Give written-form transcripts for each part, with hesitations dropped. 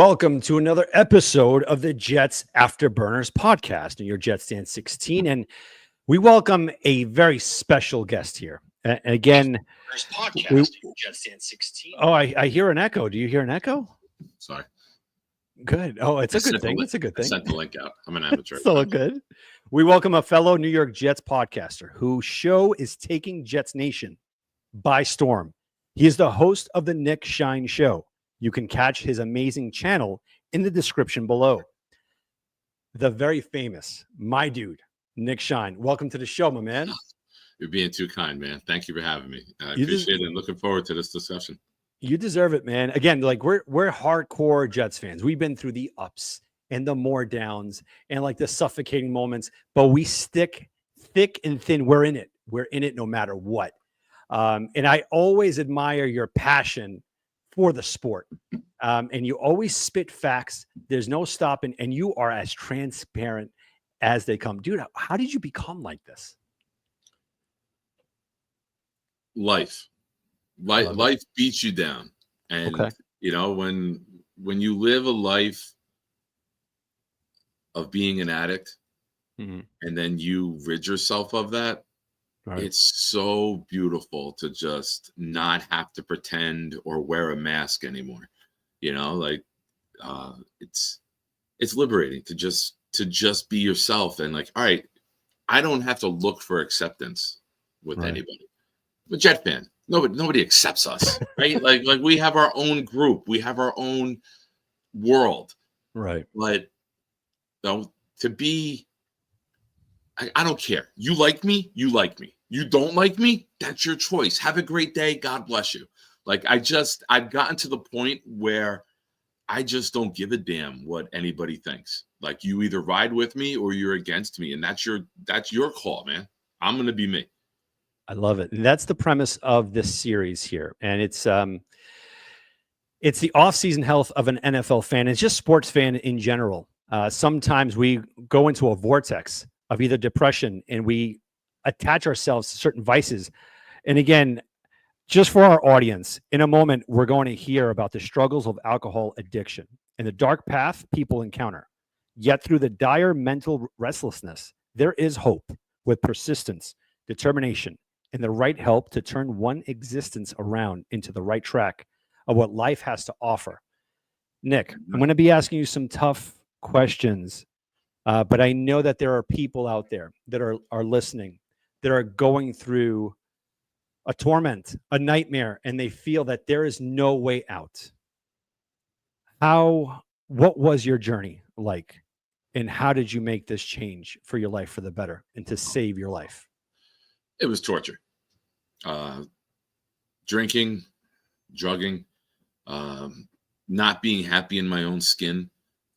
welcome to another episode of the Jets Afterburners podcast and your Jets Stand 16. And we welcome a very special guest here. Again, Jets Stand 16. Oh, I hear an echo. Do you hear an echo? Sorry. Good. Oh, it's a good thing. It's a good thing. I sent the link out. I'm an amateur. So good. We welcome a fellow New York Jets podcaster whose show is taking Jets Nation by storm. He is the host of the Nick Shine Show. You can catch his amazing channel in the description below. The very famous, my dude, Nick Shine. Welcome to the show, my man. You're being too kind, man. Thank you for having me. I appreciate it and looking forward to this discussion. You deserve it, man. Again, like we're hardcore Jets fans. We've been through the ups and the more downs and like the suffocating moments, but we stick thick and thin. We're in it. We're in it no matter what. And I always admire your passion for the sport. And you always spit facts. There's no stopping, and you are as transparent as they come. Dude, how did you become like this? Life beats you down. And you know, when you live a life of being an addict, and then you rid yourself of that, it's so beautiful to just not have to pretend or wear a mask anymore. You know, like it's liberating to just be yourself and like, all right, I don't have to look for acceptance with anybody. I'm a Jet fan. Nobody accepts us, right? like we have our own group, we have our own world, right? But you know, to be, I don't care. You like me, you like me. You don't like me, that's your choice. Have a great day. God bless you. Like I've gotten to the point where I just don't give a damn what anybody thinks. Like you either ride with me or you're against me, and that's your call, man. I'm gonna be me. I love it. And that's the premise of this series here. And it's the off-season health of an NFL fan. It's just sports fan in general. Sometimes we go into a vortex of either depression and we attach ourselves to certain vices. And again, just for our audience, in a moment, we're going to hear about the struggles of alcohol addiction and the dark path people encounter. Yet through the dire mental restlessness, there is hope with persistence, determination, and the right help to turn one existence around into the right track of what life has to offer. Nick, I'm going to be asking you some tough questions, but I know that there are people out there that are listening that are going through a torment, a nightmare, and they feel that there is no way out. What was your journey like? And how did you make this change for your life for the better and to save your life? It was torture. Drinking, drugging, not being happy in my own skin,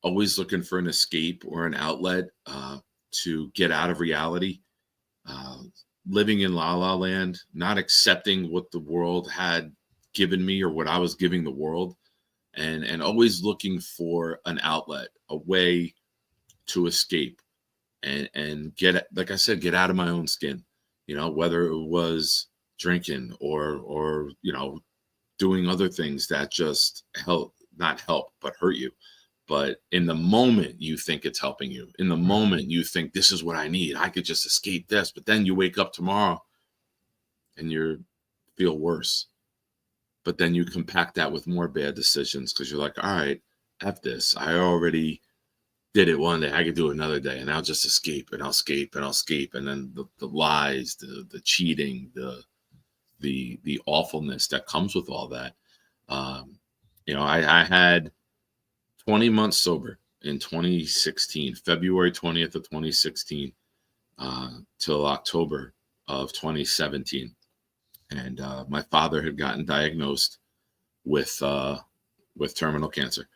always looking for an escape or an outlet to get out of reality. Living in La La Land, not accepting what the world had given me or what I was giving the world, and always looking for an outlet, a way to escape and get, like I said, get out of my own skin. You know, whether it was drinking or you know, doing other things that just not help, but hurt you. But in the moment, you think it's helping you. In the moment, you think this is what I need. I could just escape this. But then you wake up tomorrow and you feel worse. But then you compact that with more bad decisions because you're like, all right, F this. I already did it one day. I could do it another day. And I'll just escape and I'll escape and I'll escape. And then the lies, the cheating, the awfulness that comes with all that. You know, I had 20 months sober in 2016, February 20th of 2016, till October of 2017. And my father had gotten diagnosed with terminal cancer.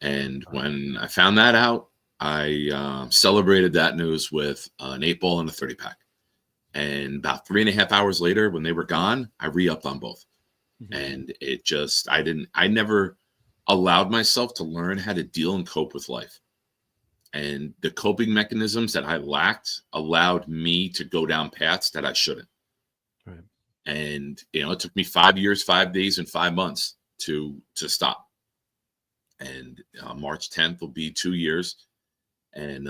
And when I found that out, I celebrated that news with an 8-ball and a 30-pack. And about 3.5 hours later, when they were gone, I re-upped on both. And it just, I never allowed myself to learn how to deal and cope with life. And the coping mechanisms that I lacked allowed me to go down paths that I shouldn't. Right. And, you know, it took me 5 years, 5 days, and 5 months to stop. and March 10th will be 2 years, and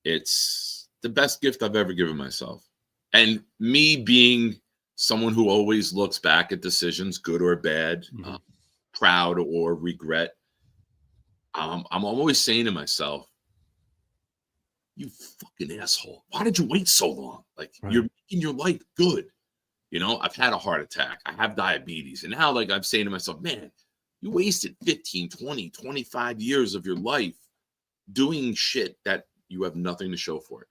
it's the best gift I've ever given myself. And me being someone who always looks back at decisions, good or bad, proud or regret, I'm always saying to myself, you fucking asshole, why did you wait so long? Like, you're making your life good. You know, I've had a heart attack, I have diabetes, and now, like, I'm saying to myself, man, you wasted 15, 20, 25 years of your life doing shit that you have nothing to show for it.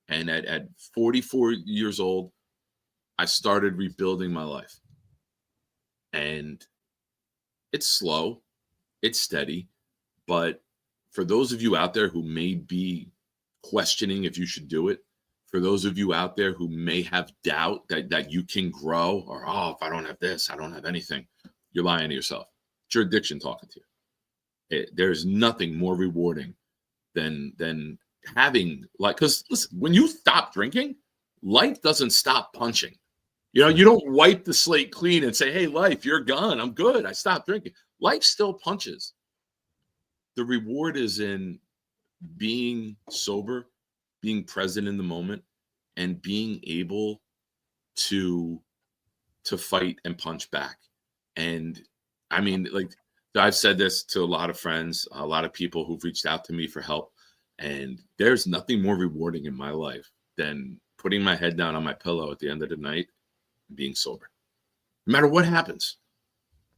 And at 44 years old, I started rebuilding my life. And it's slow, it's steady, but for those of you out there who may be questioning if you should do it, for those of you out there who may have doubt that you can grow, or, oh, if I don't have this, I don't have anything, you're lying to yourself. It's your addiction talking to you. There's nothing more rewarding than having, like, because listen, when you stop drinking, life doesn't stop punching. You know, you don't wipe the slate clean and say, hey, life, you're gone, I'm good, I stopped drinking. Life still punches. The reward is in being sober, being present in the moment, and being able to fight and punch back. And I mean, like, I've said this to a lot of friends, a lot of people who've reached out to me for help, and there's nothing more rewarding in my life than putting my head down on my pillow at the end of the night and being sober. No matter what happens,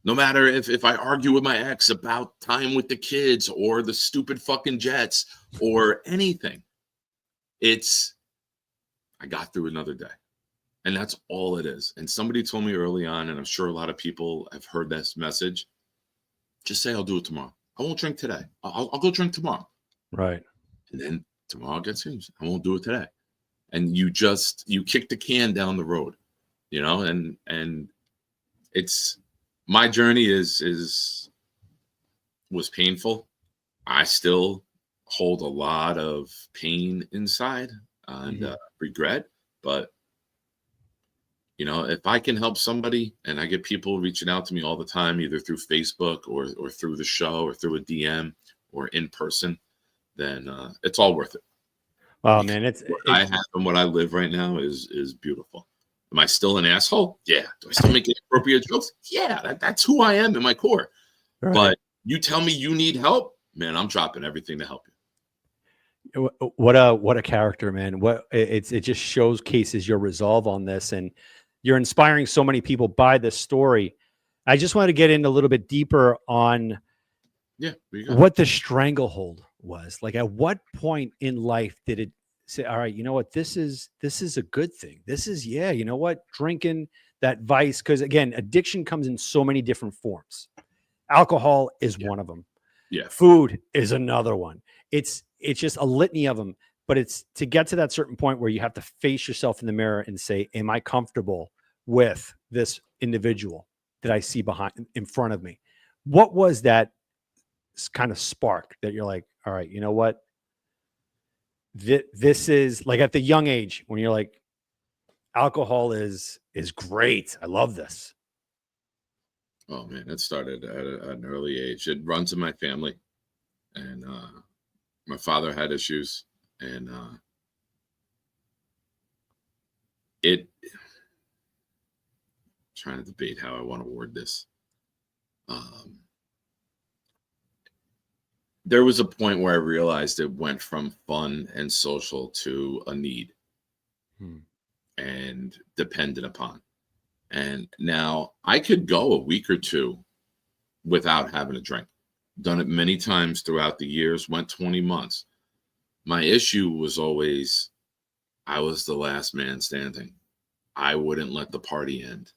no matter if I argue with my ex about time with the kids or the stupid fucking Jets or anything, I got through another day. And that's all it is. And somebody told me early on, and I'm sure a lot of people have heard this message, just say, I'll do it tomorrow. I won't drink today. I'll go drink tomorrow. Right. And then tomorrow gets finished. I won't do it today. And you kick the can down the road, you know, and it's, my journey was painful. I still hold a lot of pain inside and regret, but you know, if I can help somebody, and I get people reaching out to me all the time, either through Facebook or through the show or through a DM or in person, then it's all worth it. Oh man, I have and what I live right now is beautiful. Am I still an asshole? Yeah. Do I still make inappropriate jokes? Yeah, that's who I am in my core. Right. But you tell me you need help, man, I'm dropping everything to help you. What a character, man. It just showcases your resolve on this, and you're inspiring so many people by this story. I just want to get in a little bit deeper on what the stranglehold was. Like, at what point in life did it say, all right, you know what, this is a good thing. This is, you know what, drinking, that vice, because again, addiction comes in so many different forms. Alcohol is one of them. Yeah. Food is another one. It's just a litany of them, but it's to get to that certain point where you have to face yourself in the mirror and say, am I comfortable with this individual that I see in front of me? What was that kind of spark that you're like, all right, you know what? This is like, at the young age when you're like, alcohol is great. I love this. Oh man, it started at an early age. It runs in my family, and my father had issues, and trying to debate how I want to word this. There was a point where I realized it went from fun and social to a need and dependent upon. And now I could go a week or two without having a drink. Done it many times throughout the years, went 20 months. My issue was always, I was the last man standing. I wouldn't let the party end.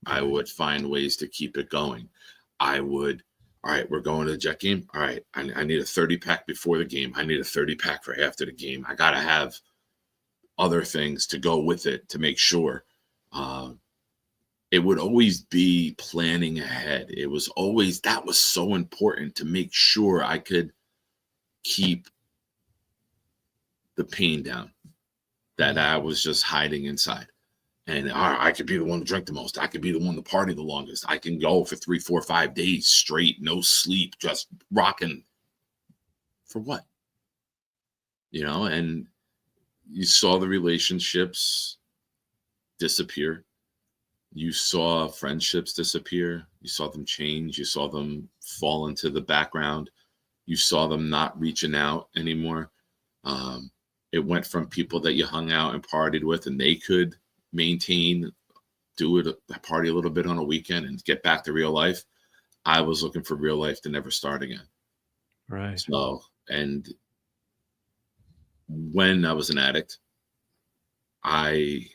I would find ways to keep it going. All right, we're going to the Jet game. All right, I need a 30-pack before the game. I need a 30-pack for after the game. I got to have other things to go with it to make sure. It would always be planning ahead. It was always, that was so important to make sure I could keep the pain down that I was just hiding inside. And I could be the one to drink the most. I could be the one to party the longest. I can go for 3, 4, 5 days straight, no sleep, just rocking. For what? And you saw the relationships disappear. You saw friendships disappear. You saw them change. You saw them fall into the background. You saw them not reaching out anymore. It went from people that you hung out and partied with, and they could maintain, do it, party a little bit on a weekend and get back to real life. I was looking for real life to never start again. Right. So, and when I was an addict, I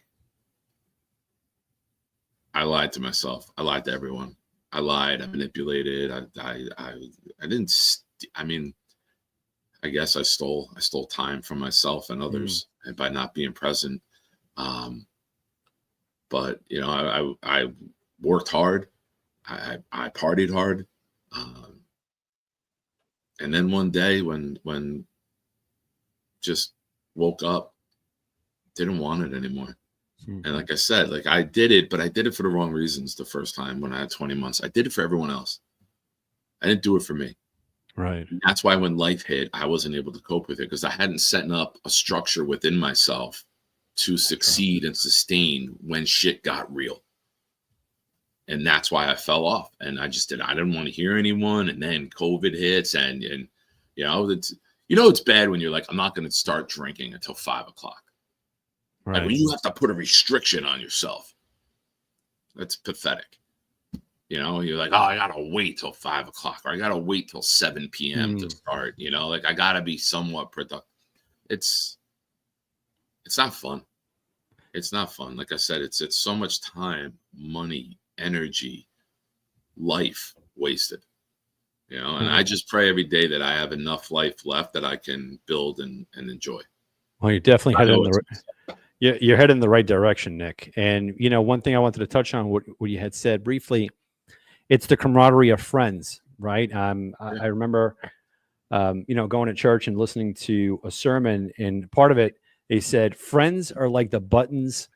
lied to myself. I lied to everyone. I lied. I manipulated. I didn't. I mean, I guess I stole time from myself and others, and by not being present. But I worked hard. I partied hard. And then one day when just woke up, didn't want it anymore. And like I said, like I did it, but I did it for the wrong reasons the first time when I had 20 months. I did it for everyone else. I didn't do it for me. Right. And that's why when life hit, I wasn't able to cope with it because I hadn't set up a structure within myself to succeed and sustain when shit got real. And that's why I fell off. And I didn't want to hear anyone. And then COVID hits and it's bad when you're like, I'm not going to start drinking until 5 o'clock. Right. Like when you have to put a restriction on yourself, that's pathetic. You're like, oh, I got to wait till 5 o'clock or I got to wait till 7 p.m. to start, like I got to be somewhat productive. It's not fun. It's not fun. Like I said, it's so much time, money, energy, life wasted, and I just pray every day that I have enough life left that I can build and enjoy. Well, you're definitely you're heading in the right direction, Nick. And, one thing I wanted to touch on what you had said briefly, it's the camaraderie of friends, right? I remember, going to church and listening to a sermon, and part of it, they said, friends are like the buttons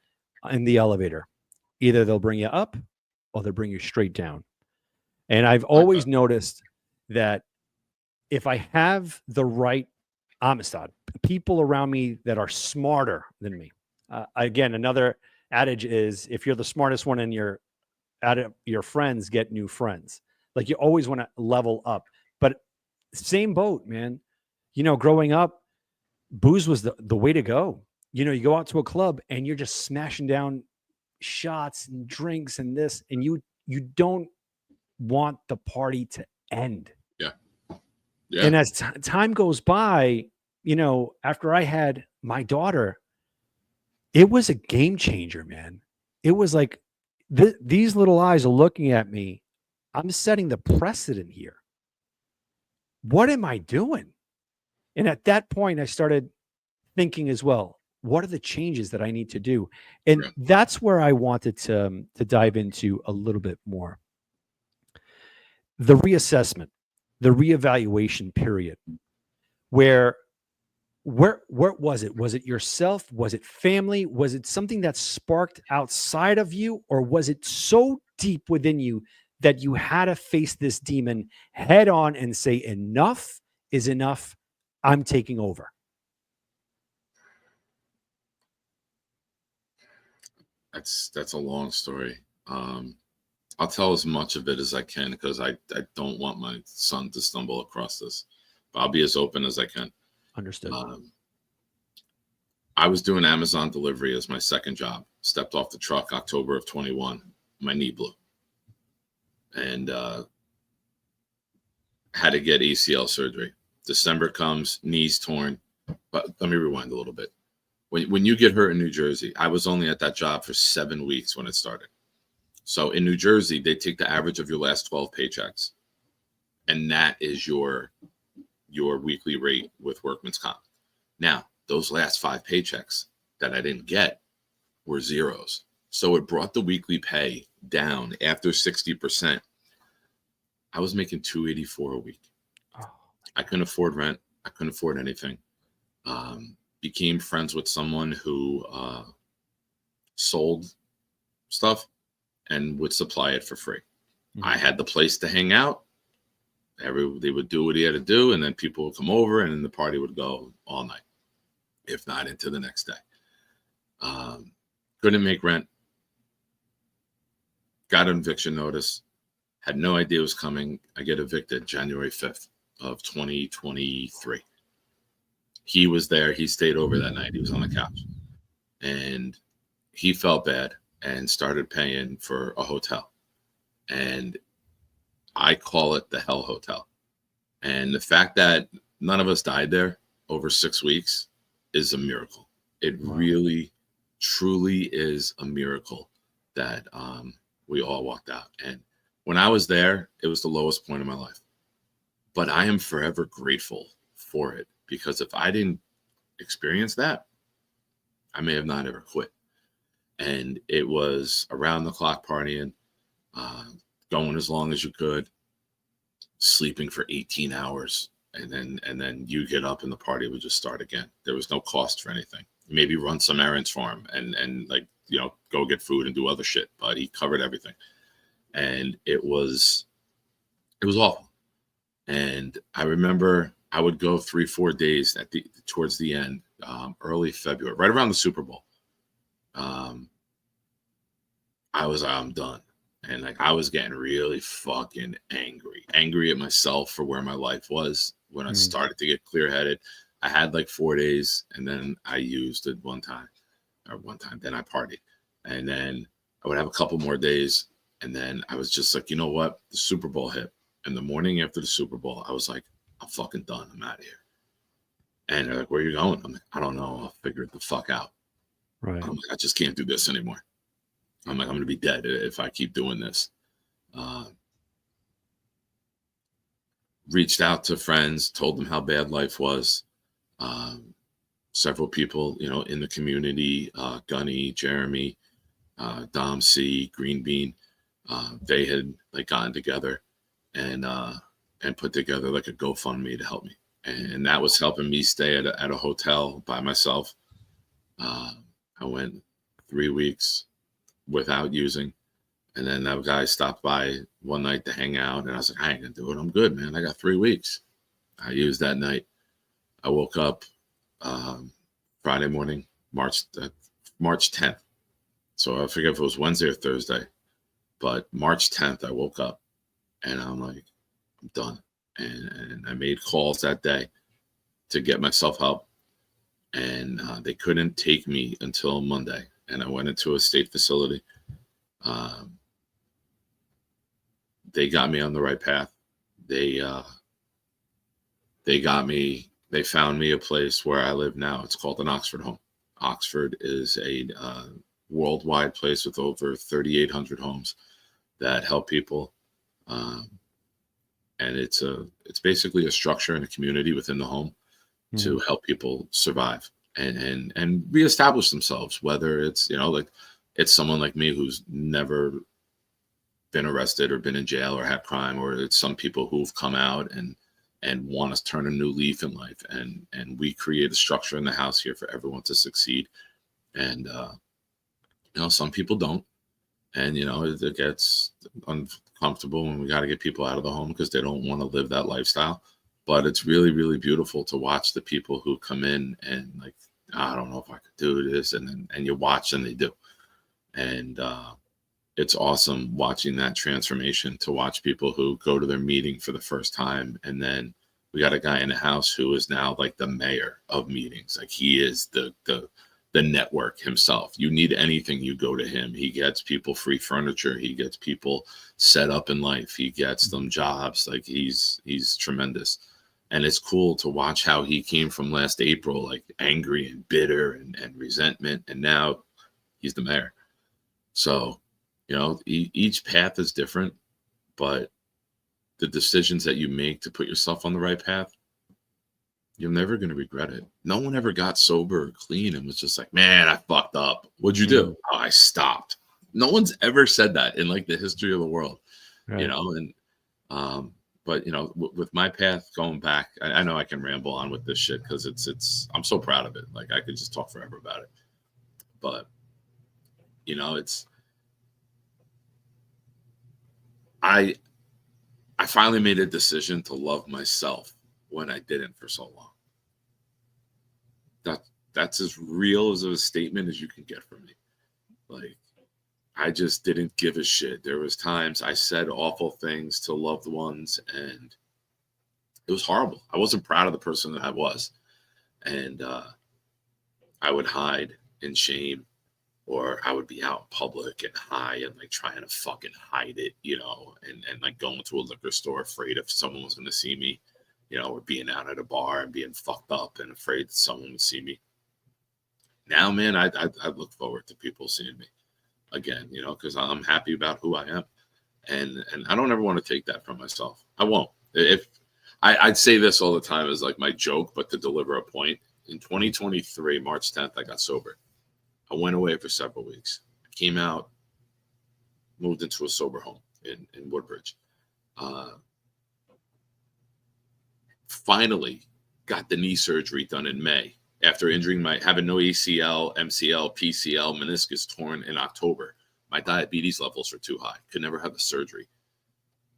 in the elevator. Either they'll bring you up or they'll bring you straight down. And I've always noticed that if I have the right Amistad, people around me that are smarter than me. Again, another adage is if you're the smartest one in your friends, get new friends. Like you always want to level up. But same boat, man. Growing up, booze was the way to go. You go out to a club and you're just smashing down shots and drinks and this, and you don't want the party to end. Yeah. And as time goes by, after I had my daughter, it was a game changer, man. It was like these little eyes are looking at me. I'm setting the precedent here. What am I doing? And at that point, I started thinking as well, what are the changes that I need to do? And that's where I wanted to dive into a little bit more. The reassessment, the reevaluation period, where was it? Was it yourself? Was it family? Was it something that sparked outside of you? Or was it so deep within you that you had to face this demon head on and say, enough is enough. I'm taking over. That's a long story. I'll tell as much of it as I can because I don't want my son to stumble across this. But I'll be as open as I can. Understood. I was doing Amazon delivery as my second job. Stepped off the truck October of 21. My knee blew. And had to get ACL surgery. December comes, knees torn. But let me rewind a little bit. When you get hurt in New Jersey, I was only at that job for 7 weeks when it started. So in New Jersey, they take the average of your last 12 paychecks. And that is your weekly rate with workman's comp. Now, those last 5 paychecks that I didn't get were zeros. So it brought the weekly pay down after 60%. I was making $284 a week. Oh. I couldn't afford rent. I couldn't afford anything. Became friends with someone who sold stuff and would supply it for free. Mhm. I had the place to hang out. They would do what he had to do, and then people would come over, and then the party would go all night, if not into the next day. Couldn't make rent. Got an eviction notice. Had no idea it was coming. I get evicted January 5th of 2023. He was there. He stayed over that night. He was on the couch. And he felt bad and started paying for a hotel. And I call it the Hell Hotel. And the fact that none of us died there over 6 weeks is a miracle. It really, truly is a miracle that we all walked out. And when I was there, it was the lowest point of my life. But I am forever grateful for it, because if I didn't experience that, I may have not ever quit. And it was around the clock partying, going as long as you could, sleeping for 18 hours, and then you get up and the party would just start again. There was no cost for anything. Maybe run some errands for him and like, you know, go get food and do other shit, but he covered everything. And it was awful. And I remember I would go 3-4 days towards the end, early February, right around the Super Bowl. I'm done. And like, I was getting really fucking angry at myself for where my life was when I started to get clear headed. I had like 4 days, and then I used it one time, then I partied. And then I would have a couple more days. And then I was just like, you know what? The Super Bowl hit. And the morning after the Super Bowl, I was like, I'm fucking done. I'm out of here. And they're like, where are you going? I'm like, I don't know. I'll figure it the fuck out. Right. I'm like, I just can't do this anymore. I'm like, I'm going to be dead if I keep doing this. Reached out to friends, told them how bad life was. Several people, you know, in the community, Gunny, Jeremy, Dom C, Green Bean, they had like gotten together and put together like a GoFundMe to help me. And that was helping me stay at a hotel by myself. I went 3 weeks without using. And then that guy stopped by one night to hang out. And I was like, I ain't gonna do it. I'm good, man. I got 3 weeks. I used that night. I woke up Friday morning, March 10th. So I forget if it was Wednesday or Thursday, but March 10th, I woke up and I'm like, I'm done. And I made calls that day to get myself help. And they couldn't take me until Monday. And I went into a state facility. They got me on the right path. They found me a place where I live now. It's called an Oxford home. Oxford is a worldwide place with over 3,800 homes that help people. And it's basically a structure and a community within the home to help people survive and reestablish themselves, whether it's, you know, like it's someone like me who's never been arrested or been in jail or had crime, or it's some people who've come out and want to turn a new leaf in life. And we create a structure in the house here for everyone to succeed. And, you know, some people don't. And, you know, it gets uncomfortable when we got to get people out of the home because they don't want to live that lifestyle. But it's really, really beautiful to watch the people who come in and like, I don't know if I could do this. And you watch and they do. And it's awesome watching that transformation, to watch people who go to their meeting for the first time. And then we got a guy in the house who is now like the mayor of meetings. Like he is the network himself. You need anything, you go to him. He gets people free furniture. He gets people set up in life. He gets them jobs. Like he's tremendous. And it's cool to watch how he came from last April, like angry and bitter and resentment. And now he's the mayor. So, you know, each path is different, but the decisions that you make to put yourself on the right path, you're never going to regret it. No one ever got sober or clean and was just like, man, I fucked up. What'd you do? Oh, I stopped. No one's ever said that in like the history of the world, right. You know, and, but you know, with my path going back, I know I can ramble on with this shit because I'm so proud of it. Like I could just talk forever about it, but you know, I finally made a decision to love myself when I didn't for so long. That's as real as a statement as you can get from me. Like, I just didn't give a shit. There was times I said awful things to loved ones, and it was horrible. I wasn't proud of the person that I was. And I would hide in shame, or I would be out in public and high and like trying to fucking hide it, and like going to a liquor store afraid if someone was going to see me, or being out at a bar and being fucked up and afraid that someone would see me. Now, man, I look forward to people seeing me again, because I'm happy about who I am. And I don't ever want to take that from myself. I won't. If I'd say this all the time as like my joke, but to deliver a point. In 2023, March 10th, I got sober. I went away for several weeks. I came out, moved into a sober home in Woodbridge. Finally got the knee surgery done in May after having no ACL, MCL, PCL, meniscus torn in October. My diabetes levels were too high. Could never have the surgery.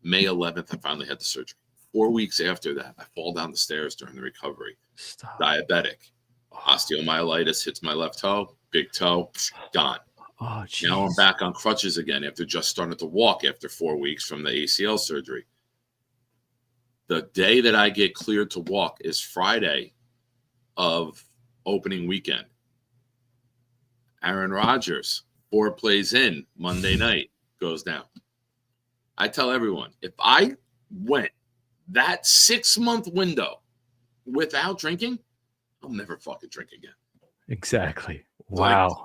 May 11th, I finally had the surgery. 4 weeks after that, I fall down the stairs during the recovery. Stop. Diabetic. Osteomyelitis hits my left toe, big toe, gone. Oh, geez. Now I'm back on crutches again after just starting to walk after 4 weeks from the ACL surgery. The day that I get cleared to walk is Friday of opening weekend. Aaron Rodgers, 4 plays in, Monday night, goes down. I tell everyone, if I went that 6-month window without drinking, I'll never fucking drink again. Exactly. Wow. Like,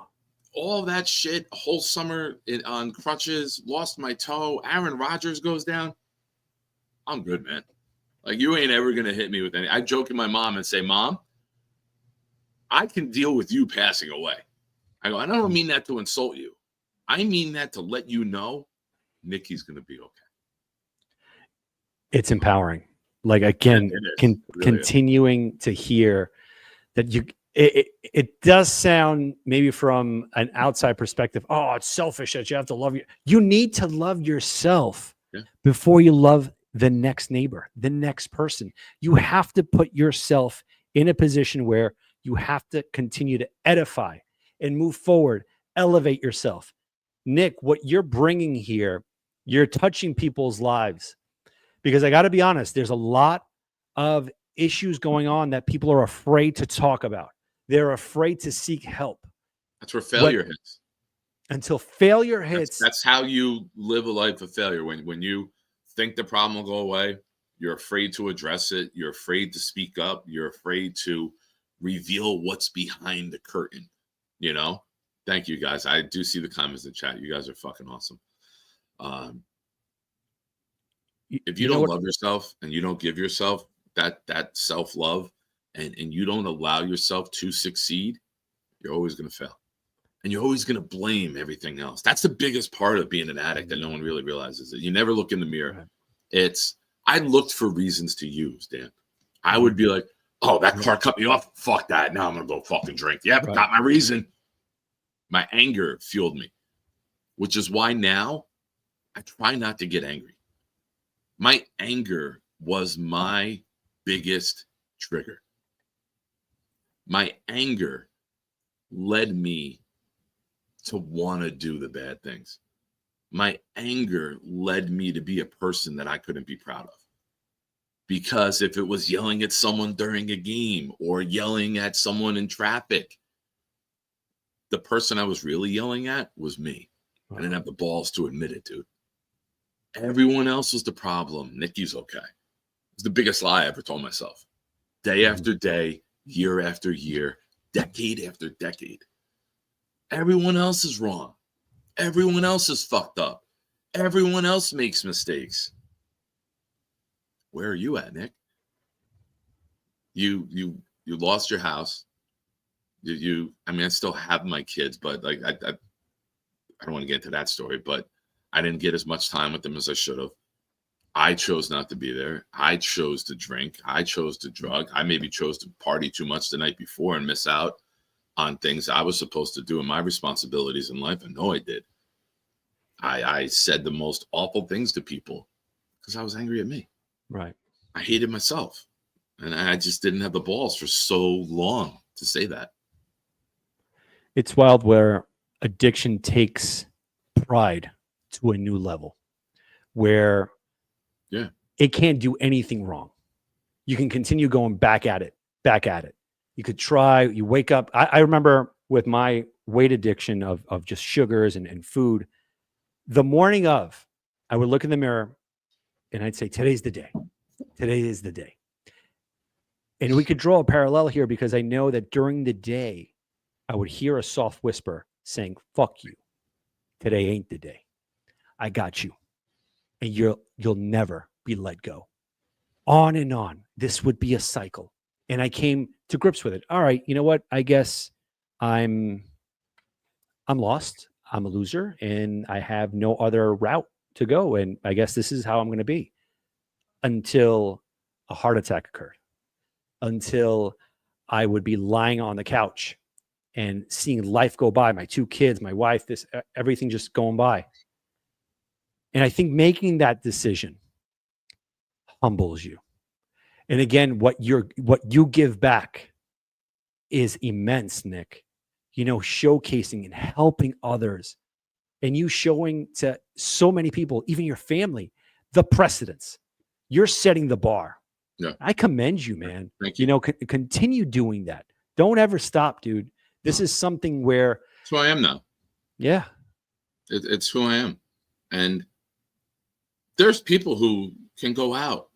all that shit, a whole summer on crutches, lost my toe. Aaron Rodgers goes down. I'm good, man. Like, you ain't ever going to hit me with any. I joke with my mom and say, Mom, I can deal with you passing away. I go, I don't mean that to insult you. I mean that to let you know Nikki's going to be okay. It's empowering. Like, again, really continuing to hear that it does sound maybe from an outside perspective, oh, it's selfish that you have to love you need to love yourself before you love the next neighbor, the next person. You have to put yourself in a position where you have to continue to edify and move forward, elevate yourself. Nick, what you're bringing here, you're touching people's lives, because I got to be honest, there's a lot of issues going on that people are afraid to talk about. They're afraid to seek help. That's where failure hits. Until failure hits. That's how you live a life of failure. When you think the problem will go away, you're afraid to address it. You're afraid to speak up. You're afraid to reveal what's behind the curtain. Thank you, guys. I do see the comments in the chat. You guys are fucking awesome. If you don't love yourself and you don't give yourself that self-love, and you don't allow yourself to succeed, you're always going to fail. And you're always going to blame everything else. That's the biggest part of being an addict that no one really realizes. That you never look in the mirror. I looked for reasons to use, Dan. I would be like, oh, that car cut me off. Fuck that. Now I'm going to go fucking drink. Yeah, but got my reason. My anger fueled me, which is why now I try not to get angry. My anger was my biggest trigger. My anger led me to want to do the bad things. My anger led me to be a person that I couldn't be proud of. Because if it was yelling at someone during a game or yelling at someone in traffic, the person I was really yelling at was me. I didn't have the balls to admit it, dude. Everyone else was the problem. Nikki's okay. It's the biggest lie I ever told myself. Day after day, year after year, decade after decade. Everyone else is wrong. Everyone else is fucked up. Everyone else makes mistakes. Where are you at, Nick? You lost your house. I still have my kids, but like I don't want to get into that story, but I didn't get as much time with them as I should have. I chose not to be there. I chose to drink. I chose to drug. I maybe chose to party too much the night before and miss out on things I was supposed to do and my responsibilities in life. I know I did. I said the most awful things to people because I was angry at me. Right. I hated myself. And I just didn't have the balls for so long to say that. It's wild where addiction takes pride to a new level where Yeah. it can't do anything wrong. You can continue going back at it. You could try, you wake up. I remember with my weight addiction of just sugars and food, the morning of, I would look in the mirror and I'd say, today's the day. Today is the day. And we could draw a parallel here because I know that during the day, I would hear a soft whisper saying, fuck you. Today ain't the day. I got you. And you'll never be let go. On and on. This would be a cycle. And I came to grips with it. All right, you know what? I guess I'm lost. I'm a loser and I have no other route to go. And I guess this is how I'm going to be until a heart attack occurred, until I would be lying on the couch and seeing life go by, my 2 kids, my wife, everything just going by. And I think making that decision humbles you. And again, what you give back is immense, Nick. You know, showcasing and helping others and you showing to so many people, even your family, the precedence. You're setting the bar. Yeah. I commend you, man. Thank you. You know, continue doing that. Don't ever stop, dude. This is something where That's who I am now. Yeah. It's who I am. And there's people who can go out,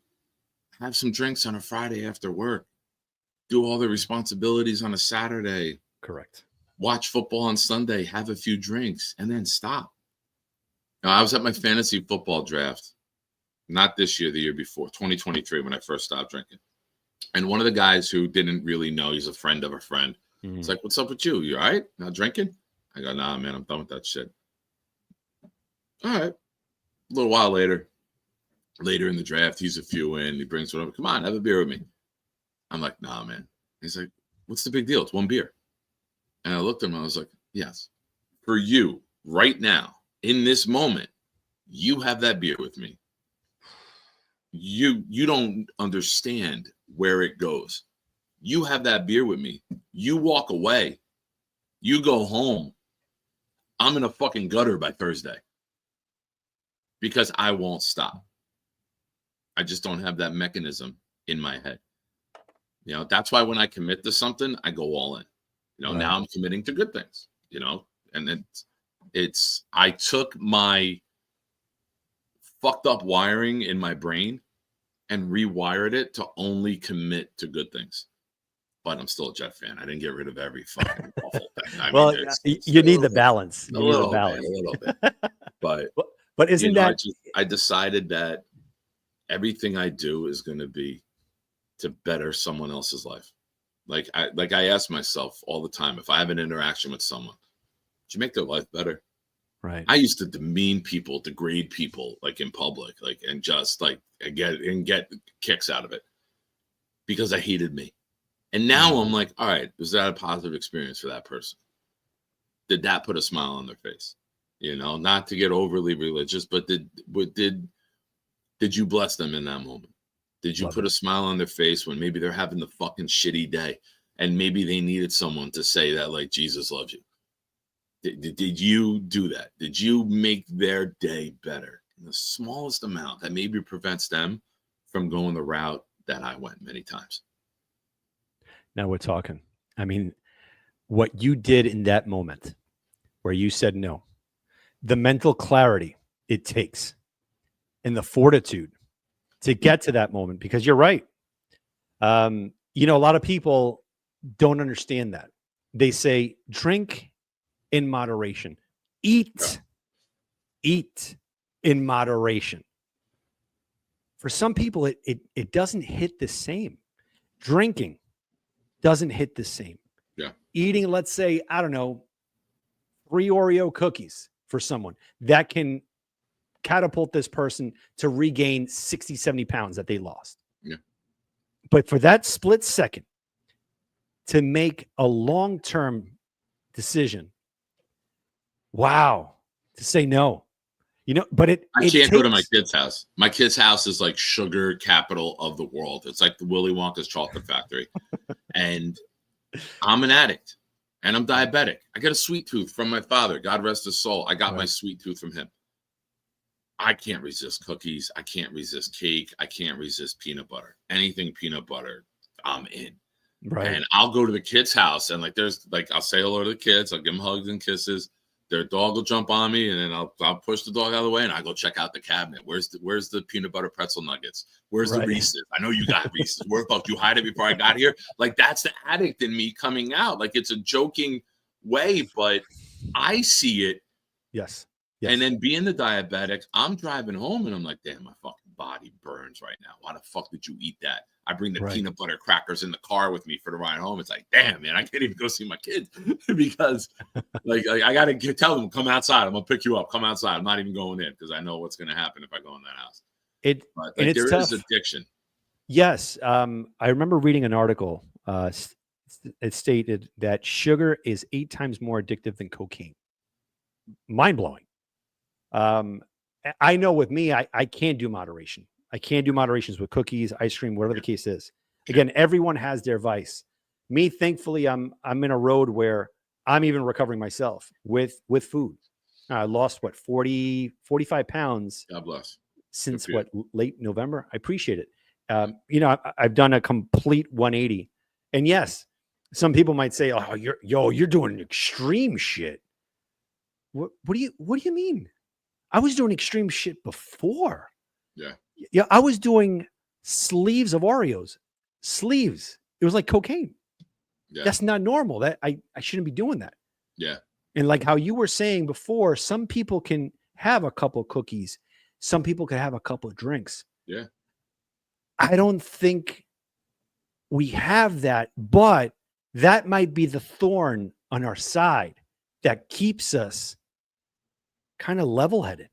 have some drinks on a Friday after work, do all their responsibilities on a Saturday. Correct. Watch football on Sunday, have a few drinks, and then stop. Now, I was at my fantasy football draft, not this year, the year before, 2023, when I first stopped drinking. And one of the guys who didn't really know, he's a friend of a friend. It's like, what's up with you? You all right? Not drinking? I go, nah, man, I'm done with that shit. All right. A little while later in the draft, he's a few in. He brings one up. Come on, have a beer with me. I'm like, nah, man. He's like, what's the big deal? It's one beer. And I looked at him and I was like, yes, for you right now, in this moment, you have that beer with me. You don't understand where it goes. You have that beer with me. You walk away. You go home. I'm in a fucking gutter by Thursday because I won't stop. I just don't have that mechanism in my head. You know, that's why when I commit to something, I go all in. You know, Right. Now I'm committing to good things, you know, and I took my fucked up wiring in my brain and rewired it to only commit to good things. But I'm still a Jet fan. I didn't get rid of every fucking awful thing. I Well, mean, you need the balance. a little bit. But But isn't that I decided that everything I do is going to be to better someone else's life. Like I ask myself all the time, if I have an interaction with someone, did you make their life better? right? I used to demean people, degrade people, like in public, like and just like get kicks out of it because I hated me. And now I'm like, all right, was that a positive experience for that person? Did that put a smile on their face? You know, not to get overly religious, but did you bless them in that moment? Did you put a smile on their face when maybe they're having the fucking shitty day and maybe they needed someone to say that, like, Jesus loves you? Did you do that? Did you make their day better in the smallest amount that maybe prevents them from going the route that I went many times? Now we're talking. I mean, what you did in that moment where you said no, the mental clarity it takes and the fortitude to get to that moment, because you're right. You know, a lot of people don't understand that. They say, drink in moderation, eat in moderation. For some people, it doesn't hit the same. Drinking doesn't hit the same. Yeah. Eating, let's say, I don't know, 3 Oreo cookies for someone that can catapult this person to regain 60, 70 pounds that they lost. Yeah. But for that split second to make a long-term decision, wow, to say no, But I it can't go to my takes, kid's house. My kid's house is like sugar capital of the world. It's like the Willy Wonka's chocolate factory. And I'm an addict and I'm diabetic. I got a sweet tooth from my father. God rest his soul. I got my sweet tooth from him. I can't resist cookies. I can't resist cake. I can't resist peanut butter. Anything peanut butter, I'm in. right. And I'll go to the kid's house and I'll say hello to the kids. I'll give them hugs and kisses. Their dog will jump on me, and then I'll push the dog out of the way, and I go check out the cabinet. Where's the peanut butter pretzel nuggets? Where's the Reese's? I know you got Reese's. Where the fuck you hide it before I got here? Like, that's the addict in me coming out. Like, it's a joking way, but I see it. Yes. And then being the diabetic, I'm driving home, and I'm like, damn, my fucking body burns right now. Why the fuck did you eat that? I bring the peanut butter crackers in the car with me for the ride home. It's like, damn, man, I can't even go see my kids because like I got to tell them, come outside. I'm going to pick you up. Come outside. I'm not even going in because I know what's going to happen if I go in that house. But and it's there tough. is addiction. Yes. I remember reading an article. It stated that sugar is 8 times more addictive than cocaine. Mind blowing. I know with me, I can't do moderation. I can't do moderations with cookies, ice cream, whatever the case is. Again, everyone has their vice. Me, thankfully, I'm in a road where I'm even recovering myself with food. I lost 45 pounds. God bless. Since late November. I appreciate it. I've done a complete 180. And yes, some people might say, "Oh, you're doing extreme shit." What do you mean? I was doing extreme shit before. Yeah, I was doing sleeves of Oreos. Sleeves. It was like cocaine. Yeah. That's not normal. That I shouldn't be doing that. Yeah. And like how you were saying before, some people can have a couple of cookies. Some people can have a couple of drinks. Yeah. I don't think we have that, but that might be the thorn on our side that keeps us kind of level-headed.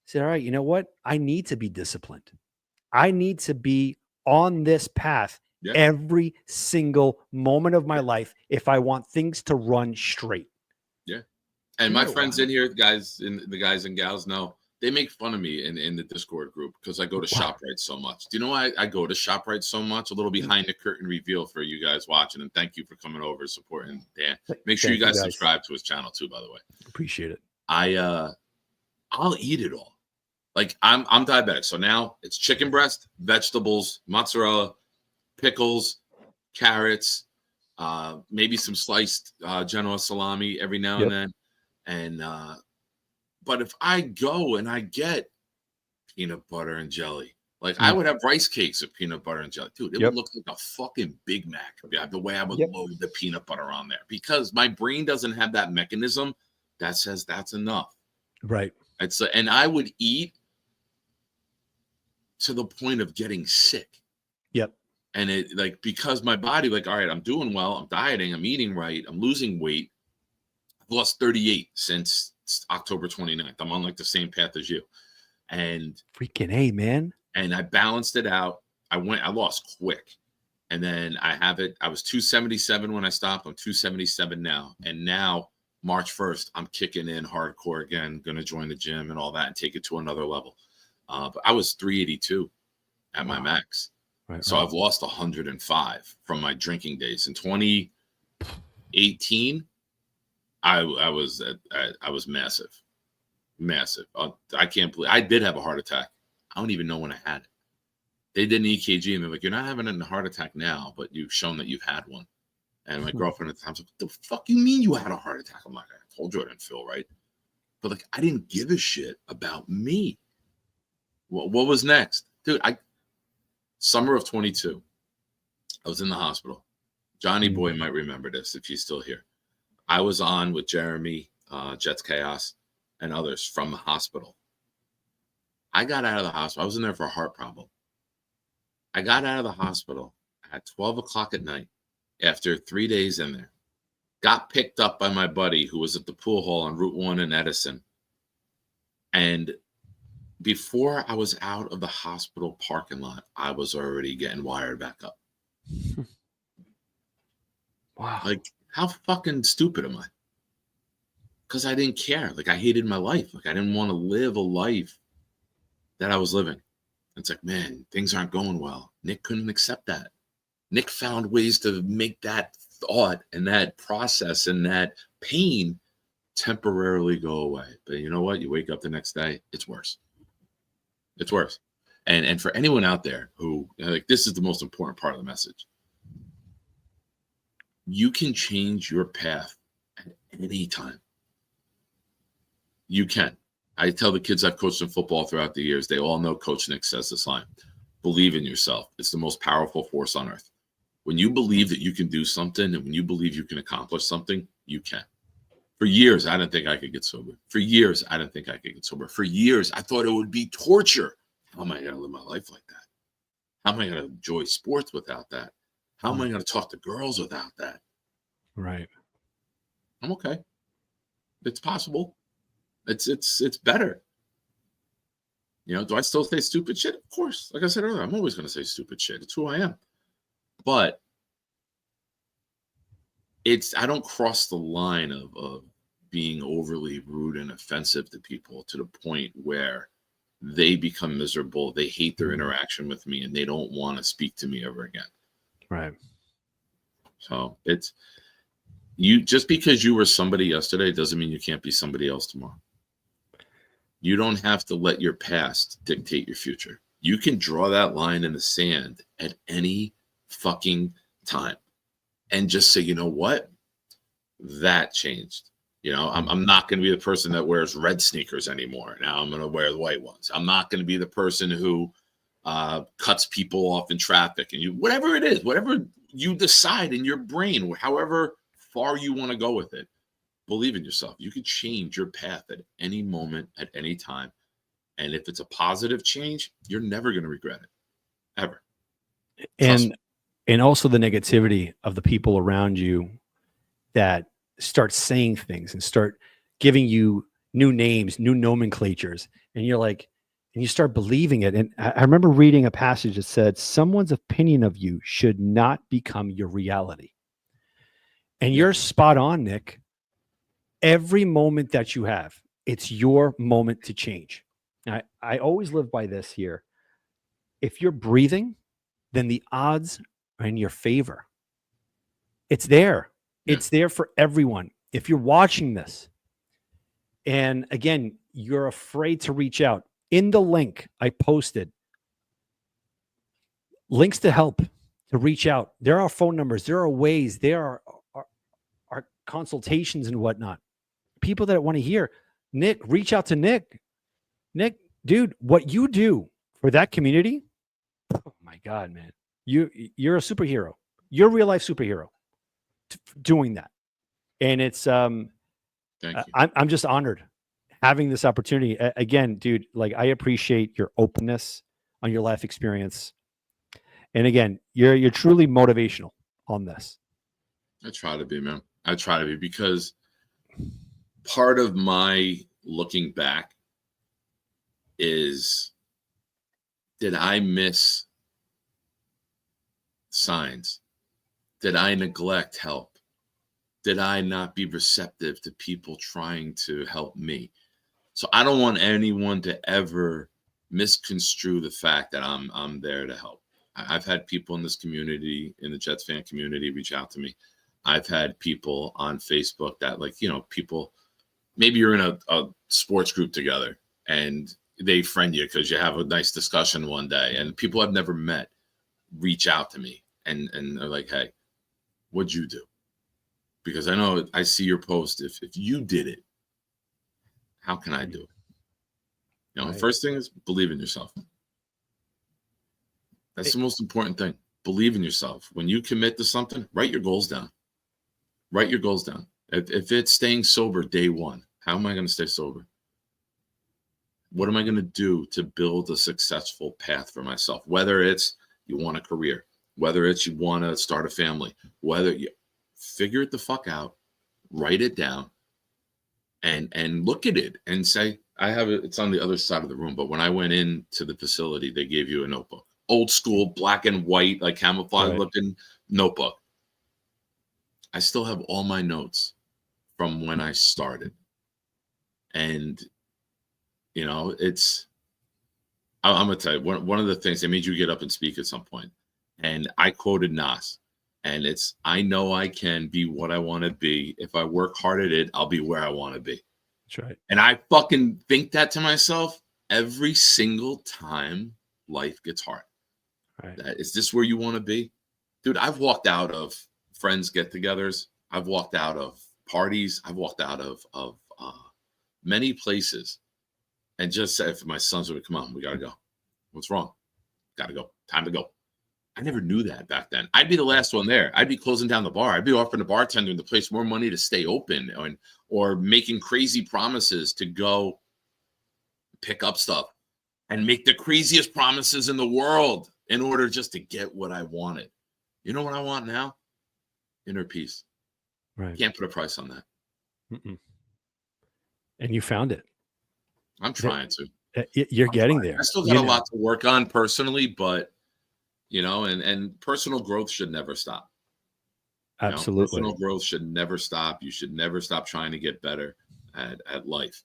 Say, all right, you know what? I need to be disciplined. I need to be on this path every single moment of my life if I want things to run straight. Yeah. And my friends in here, the guys and gals know, they make fun of me in the Discord group because I go to ShopRite so much. Do you know why I go to ShopRite so much? A little behind the curtain reveal for you guys watching, and thank you for coming over and supporting Dan. Make sure you guys subscribe to his channel too, by the way. Appreciate it. I'll eat it all. Like I'm diabetic, so now it's chicken breast, vegetables, mozzarella, pickles, carrots, maybe some sliced Genoa salami every now and then, and but if I go and I get peanut butter and jelly, like I would have rice cakes of peanut butter and jelly, dude. It would look like a fucking Big Mac. The way I would load the peanut butter on there, because my brain doesn't have that mechanism that says that's enough. Right. And I would eat to the point of getting sick. Yep. And it because my body, all right, I'm doing well, I'm dieting, I'm eating right, I'm losing weight. I've lost 38 since October 29th. I'm on the same path as you. And freaking A, man. And I balanced it out. I lost quick. And then I was 277 when I stopped. I'm 277 now. And now March 1st, I'm kicking in hardcore again, going to join the gym and all that and take it to another level. But I was 382 at my max. Right, so I've lost 105 from my drinking days. In 2018, I was massive. I can't believe I did have a heart attack. I don't even know when I had it. They did an EKG and they're like, "You're not having a heart attack now, but you've shown that you've had one." And my girlfriend at the time was like, "What the fuck you mean you had a heart attack?" I'm like, "I told you I didn't feel right." But I didn't give a shit about me. What was next? Dude, summer of 22, I was in the hospital. Johnny Boy might remember this if he's still here. I was on with Jeremy, Jets Chaos, and others from the hospital. I got out of the hospital. I was in there for a heart problem. I got out of the hospital at 12 o'clock at night after 3 days in there. Got picked up by my buddy who was at the pool hall on Route 1 in Edison. And before I was out of the hospital parking lot, I was already getting wired back up. Wow. How fucking stupid am I? because I didn't care. Like I hated my life. Like I didn't want to live a life that I was living. It's like, man, things aren't going well. Nick couldn't accept that. Nick found ways to make that thought and that process and that pain temporarily go away. But you know what? You wake up the next day, it's worse. It's worse. And for anyone out there who, like, this is the most important part of the message. You can change your path at any time. You can. I tell the kids I've coached in football throughout the years, they all know Coach Nick says this line: believe in yourself. It's the most powerful force on earth. When you believe that you can do something and when you believe you can accomplish something, you can. For years, I didn't think I could get sober. For years, I didn't think I could get sober. For years, I thought it would be torture. How am I going to live my life like that? How am I going to enjoy sports without that? How am I going to talk to girls without that? Right. I'm okay. It's possible. It's better. You know, do I still say stupid shit? Of course. Like I said earlier, I'm always going to say stupid shit. It's who I am. But I don't cross the line of being overly rude and offensive to people to the point where they become miserable. They hate their interaction with me and they don't want to speak to me ever again. Right. So it's you, just because you were somebody yesterday doesn't mean you can't be somebody else tomorrow. You don't have to let your past dictate your future. You can draw that line in the sand at any fucking time and just say, you know what? That changed. You know, I'm not going to be the person that wears red sneakers anymore. Now I'm going to wear the white ones. I'm not going to be the person who cuts people off in traffic. And whatever it is, whatever you decide in your brain, however far you want to go with it, believe in yourself. You can change your path at any moment, at any time. And if it's a positive change, you're never going to regret it, ever. And also the negativity of the people around you that start saying things and start giving you new names, new nomenclatures. And you're like, and you start believing it. And I remember reading a passage that said, someone's opinion of you should not become your reality. And you're spot on, Nick. Every moment that you have, it's your moment to change. I always live by this here. If you're breathing, then the odds are in your favor. It's there. Yeah. It's there for everyone. If you're watching this, and again, you're afraid to reach out, in the link I posted, links to help, to reach out. There are phone numbers. There are ways. There are consultations and whatnot. People that want to hear, Nick, reach out to Nick. Nick, dude, what you do for that community, oh my God, man. You're a superhero. You're a real life superhero doing that. And it's Thank you. I'm just honored having this opportunity. Again, dude, like I appreciate your openness on your life experience. And again, you're truly motivational on this. I try to be, man. I try to be, because part of my looking back is, did I miss signs? Did I neglect help? Did I not be receptive to people trying to help me? So I don't want anyone to ever misconstrue the fact that I'm there to help. I've had people in this community, in the Jets fan community, reach out to me. I've had people on Facebook that, like, you know, people, maybe you're in a sports group together and they friend you because you have a nice discussion one day, and people I've never met reach out to me and they're like, hey, what'd you do? Because I know I see your post. If you did it, how can I do it? You know, right. First thing is believe in yourself. That's the most important thing. Believe in yourself. When you commit to something, write your goals down. Write your goals down. If it's staying sober day one, how am I going to stay sober? What am I going to do to build a successful path for myself? Whether it's you want a career, whether it's you want to start a family, whether you figure it the fuck out, write it down, and look at it and say, I have it. It's on the other side of the room. But when I went into the facility, they gave you a notebook, old school, black and white, like camouflage looking notebook. I still have all my notes from when I started. And I'm gonna tell you one of the things they made you get up and speak at some point, and I quoted Nas, and it's, I know I can be what I want to be. If I work hard at it, I'll be where I want to be. That's right. And I fucking think that to myself every single time life gets hard. Right. Is this where you want to be? Dude, I've walked out of friends get-togethers. I've walked out of parties. I've walked out of many places and just said, if my sons would come on, we got to go. What's wrong? Got to go. Time to go. I never knew that back then. I'd be the last one there. I'd be closing down the bar. I'd be offering the bartender in the place more money to stay open, or making crazy promises to go pick up stuff and make the craziest promises in the world in order just to get what I wanted. You know what I want now? Inner peace. Right. Can't put a price on that. Mm-mm. And you found it. I'm trying to. You're getting there. I still got a lot to work on personally, but and personal growth should never stop. Absolutely. Personal growth should never stop. You should never stop trying to get better at life,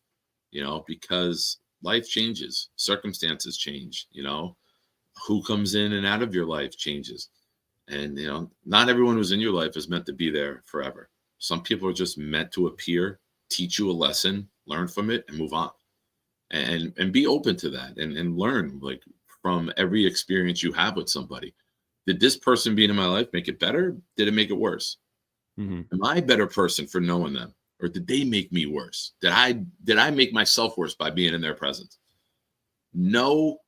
because life changes, circumstances change, who comes in and out of your life changes. And, not everyone who's in your life is meant to be there forever. Some people are just meant to appear, teach you a lesson, learn from it, and move on. And be open to that and learn from every experience you have with somebody. Did this person being in my life make it better? Did it make it worse? Mm-hmm. Am I a better person for knowing them? Or did they make me worse? Did I make myself worse by being in their presence? Know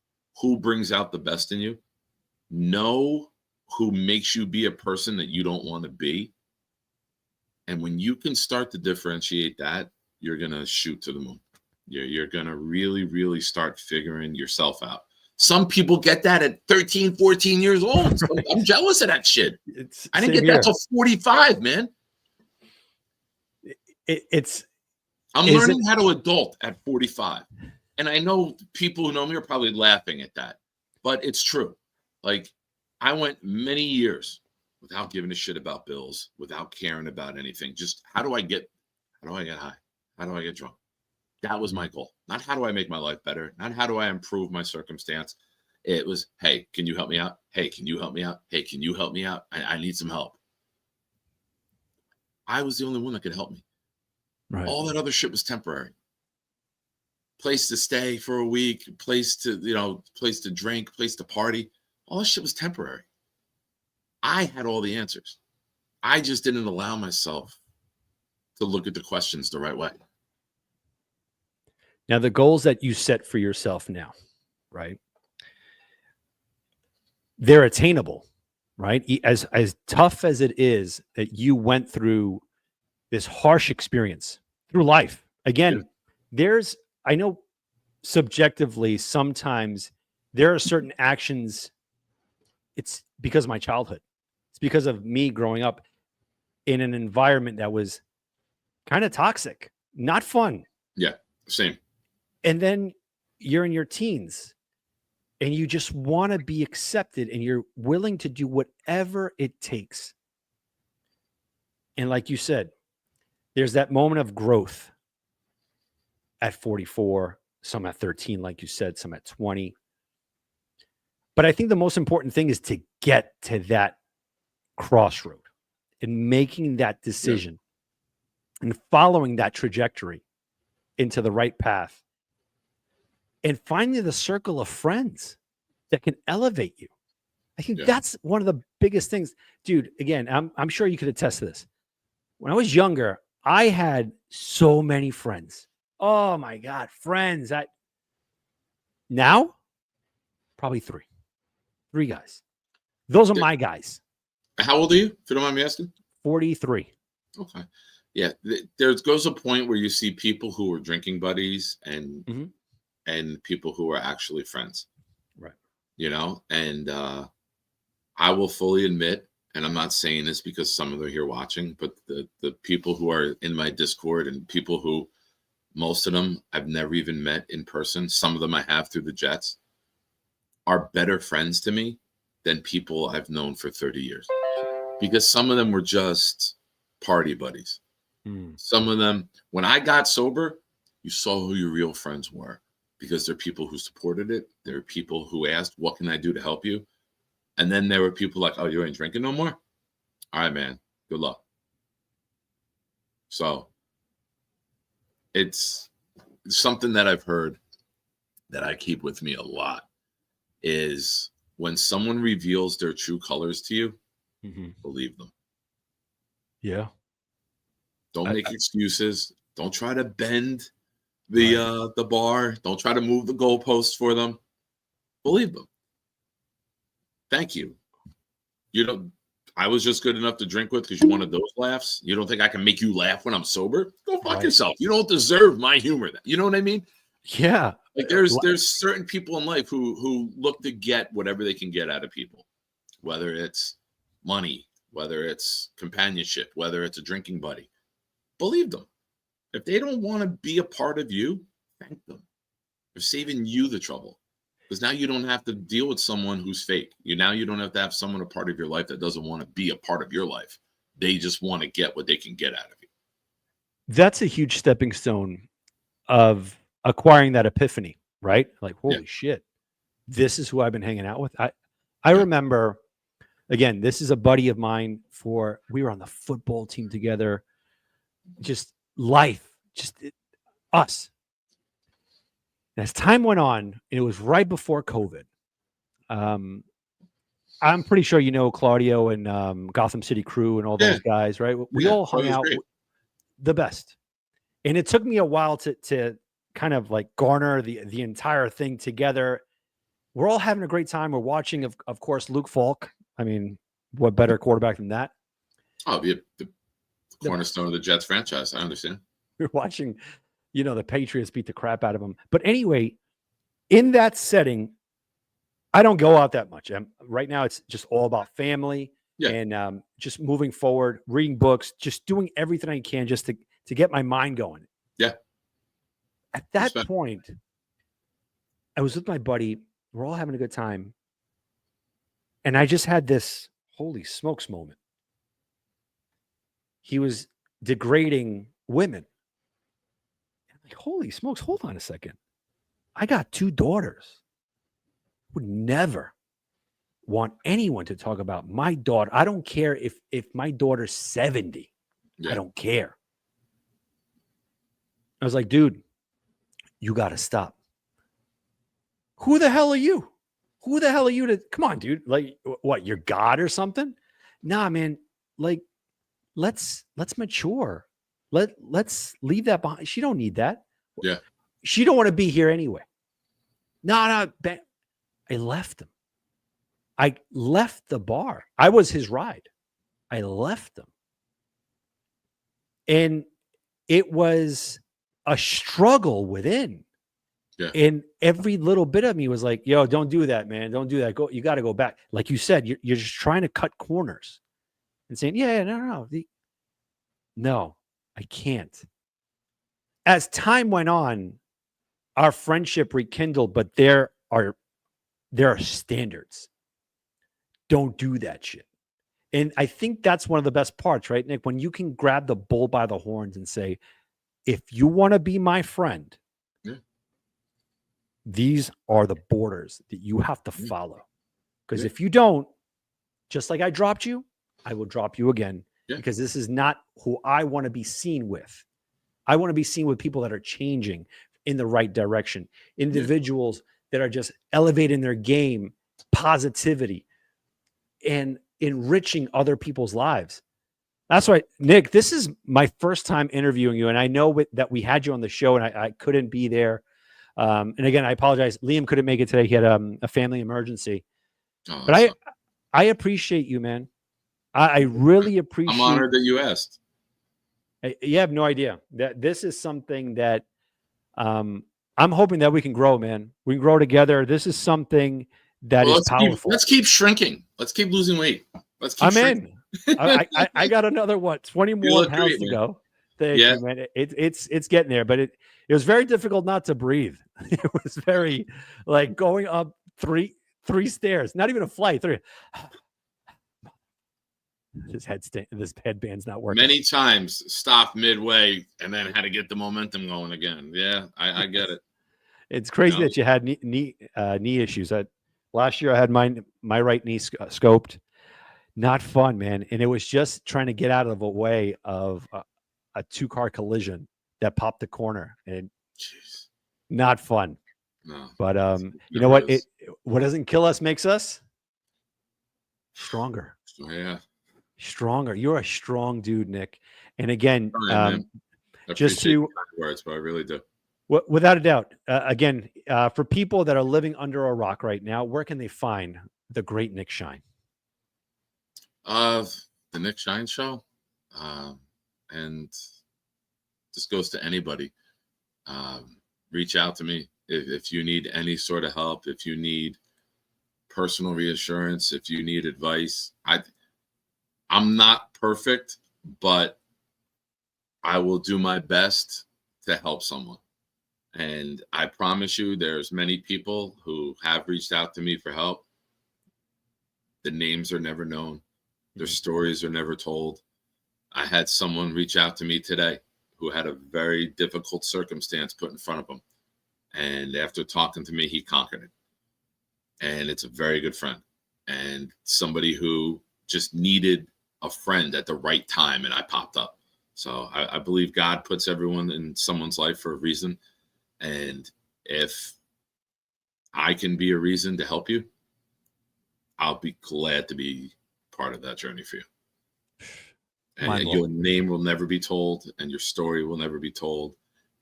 who brings out the best in you. Know who makes you be a person that you don't want to be. And when you can start to differentiate that, you're going to shoot to the moon. You're going to really, really start figuring yourself out. Some people get that at 13, 14 years old. So I'm jealous of that shit. I didn't get that till 45, man. I'm learning how to adult at 45. And I know people who know me are probably laughing at that, but it's true. I went many years without giving a shit about bills, without caring about anything. Just how do I get high? How do I get drunk? That was my goal. Not how do I make my life better? Not how do I improve my circumstance? It was, hey, can you help me out? Hey, can you help me out? Hey, can you help me out? I need some help. I was the only one that could help me. Right. All that other shit was temporary. Place to stay for a week, place to drink, place to party. All that shit was temporary. I had all the answers. I just didn't allow myself to look at the questions the right way. Now, the goals that you set for yourself now, right? They're attainable, right? As tough as it is that you went through this harsh experience through life. Again, I know subjectively, sometimes there are certain actions. It's because of my childhood. It's because of me growing up in an environment that was kind of toxic, not fun. Yeah, same. And then you're in your teens and you just want to be accepted and you're willing to do whatever it takes. And like you said, there's that moment of growth at 44, some at 13, like you said, some at 20. But I think the most important thing is to get to that crossroad and making that decision and following that trajectory into the right path and finding the circle of friends that can elevate you. I think that's one of the biggest things. Dude, again, I'm sure you could attest to this. When I was younger, I had so many friends. Oh my God, friends. Now, probably three guys. Those are my guys. How old are you, if you don't mind me asking? 43. Okay. Yeah. There goes a point where you see people who are drinking buddies and people who are actually friends. Right. And I will fully admit, and I'm not saying this because some of them are here watching, but the people who are in my Discord and people who, most of them I've never even met in person, some of them I have through the Jets, are better friends to me than people I've known for 30 years. Because some of them were just party buddies. Some of them, when I got sober, You saw who your real friends were, because there are people who supported it. There are people who asked, what can I do to help you? And then there were people like, oh, you ain't drinking no more? All right, man. Good luck. So it's something that I've heard that I keep with me a lot is when someone reveals their true colors to you, believe them. Yeah. Don't make excuses. Don't try to bend the bar. Don't try to move the goalposts for them. Believe them. Thank you. I was just good enough to drink with because you wanted those laughs. You don't think I can make you laugh when I'm sober? Go fuck yourself. You don't deserve my humor. You know what I mean? Yeah. Like there's certain people in life who look to get whatever they can get out of people, whether it's money, whether it's companionship, whether it's a drinking buddy. Believe them. If they don't want to be a part of you, thank them. They're saving you the trouble. Because now you don't have to deal with someone who's fake. You don't have to have someone a part of your life that doesn't want to be a part of your life. They just want to get what they can get out of you. That's a huge stepping stone of acquiring that epiphany, right? Like, holy shit, this is who I've been hanging out with. I remember, again, this is a buddy of mine. We were on the football team together. Just life, us. As time went on, it was right before COVID. I'm pretty sure you know Claudio and Gotham City Crew and all those guys, right? We all hung out the best. And it took me a while to kind of like garner the entire thing together. We're all having a great time. We're watching, of course, Luke Falk. I mean, what better quarterback than that? Oh, the cornerstone of the Jets franchise. I understand. We're watching, the Patriots beat the crap out of them. But anyway, in that setting, I don't go out that much. Right now, it's just all about family and just moving forward, reading books, just doing everything I can just to get my mind going. Yeah. At that point, I was with my buddy. We're all having a good time. And I just had this holy smokes moment. He was degrading women. Like, holy smokes, hold on a second. I got 2 daughters. Would never want anyone to talk about my daughter. I don't care if my daughter's 70. I don't care. I was like, dude, you got to stop. Who the hell are you? Who the hell are you to come on, dude? Like, what, you're God or something? Nah, man. Like, let's mature. Let's leave that behind. She don't need that. Yeah. She don't want to be here anyway. No. I left him. I left the bar. I was his ride. I left him. And it was a struggle within. Yeah. And every little bit of me was like, yo, don't do that, man. Don't do that. You got to go back. Like you said, you're just trying to cut corners and saying, no. No, I can't. As time went on, our friendship rekindled, but there are standards. Don't do that shit. And I think that's one of the best parts, right, Nick? When you can grab the bull by the horns and say, if you want to be my friend, these are the borders that you have to follow. Because if you don't, just like I dropped you, I will drop you again. Because this is not who I want to be seen with. I want to be seen with people that are changing in the right direction. Individuals that are just elevating their game, positivity, and enriching other people's lives. That's right, Nick. This is my first time interviewing you, and I know that we had you on the show, and I couldn't be there. And again, I apologize. Liam couldn't make it today. He had a family emergency. But I appreciate you, man. I really appreciate. I'm honored that you asked. You have no idea that this is something that I'm hoping that we can grow, man. We can grow together. This is something that is powerful. Let's keep shrinking. Let's keep losing weight. Let's keep I'm shrinking. in. I got another 20 more pounds to go. Thank you, man. It's getting there, but it was very difficult not to breathe. It was very like going up three stairs, not even a flight. 3. this headband's not working. Many times stopped midway and then had to get the momentum going again. Yeah, I get it. It's crazy that you had knee issues. Last year I had my right knee scoped. Not fun, man. And it was just trying to get out of a way of a 2-car collision that popped the corner, and Jeez. Not fun. No. But you know what? What doesn't kill us makes us stronger. Yeah. Stronger. You're a strong dude, Nick. And again, just to words, but I really do. Without a doubt. Again, for people that are living under a rock right now, where can they find the great Nick Shine? The Nick Shine Show. And this goes to anybody. Reach out to me if you need any sort of help, if you need personal reassurance, if you need advice. I'm not perfect, but I will do my best to help someone. And I promise you, there's many people who have reached out to me for help. The names are never known. Their stories are never told. I had someone reach out to me today who had a very difficult circumstance put in front of him. And after talking to me, he conquered it. And it's a very good friend and somebody who just needed a friend at the right time. And I popped up. So I believe God puts everyone in someone's life for a reason. And if I can be a reason to help you, I'll be glad to be part of that journey for you. And your name will never be told, and your story will never be told.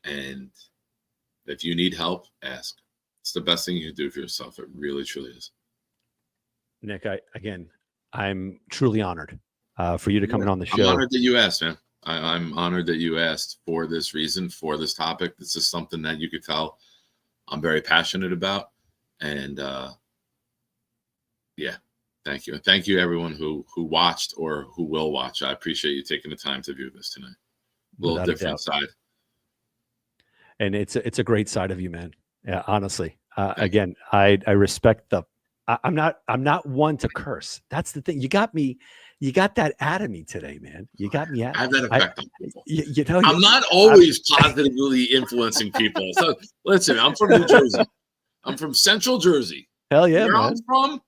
And if you need help, ask. It's the best thing you can do for yourself. It really, truly is. Nick, I'm truly honored for you to come in on the show. I'm honored that you asked, man. I'm honored that you asked for this reason, for this topic. This is something that you could tell I'm very passionate about. And yeah, thank you. And thank you, everyone who watched or who will watch. I appreciate you taking the time to view this tonight. A little different side. And it's a great side of you, man. Yeah, honestly. Again, I respect I'm not one to curse. That's the thing. You got that out of me today, man. You got me out. I have that effect on people. I'm not always positively influencing people. So listen, I'm from New Jersey. I'm from Central Jersey. Hell yeah, Where man. I'm from,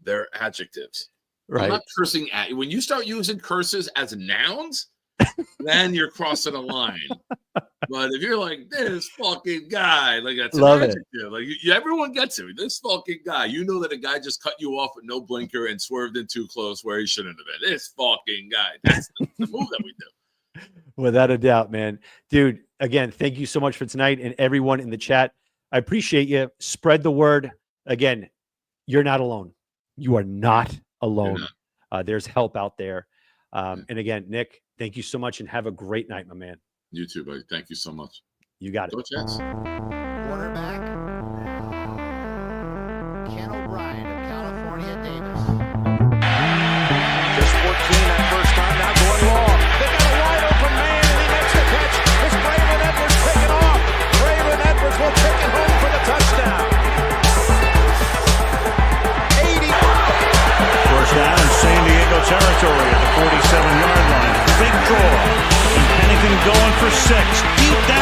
they're adjectives. Right. I'm not cursing at you. When you start using curses as nouns, then you're crossing a line. But if you're like, this fucking guy, like that's an adjective. Like everyone gets it. This fucking guy, you know that a guy just cut you off with no blinker and swerved in too close where he shouldn't have been. This fucking guy. That's the move that we do. Without a doubt, man. Dude, again, thank you so much for tonight and everyone in the chat. I appreciate you. Spread the word. Again, you're not alone. You are not alone. There's help out there. And again, Nick, thank you so much and have a great night, my man. You too, buddy. Thank you so much. You got it. Go Jets. Quarterback, Ken O'Brien of California Davis. Just 14 that first time, now going long. They got a wide open man, and he makes the catch. It's Braylon Edwards taking off. Braylon Edwards will take it home for the touchdown. 80. First down in San Diego territory at the 47-yard line. Big draw. And Pennington going for 6. Deep down.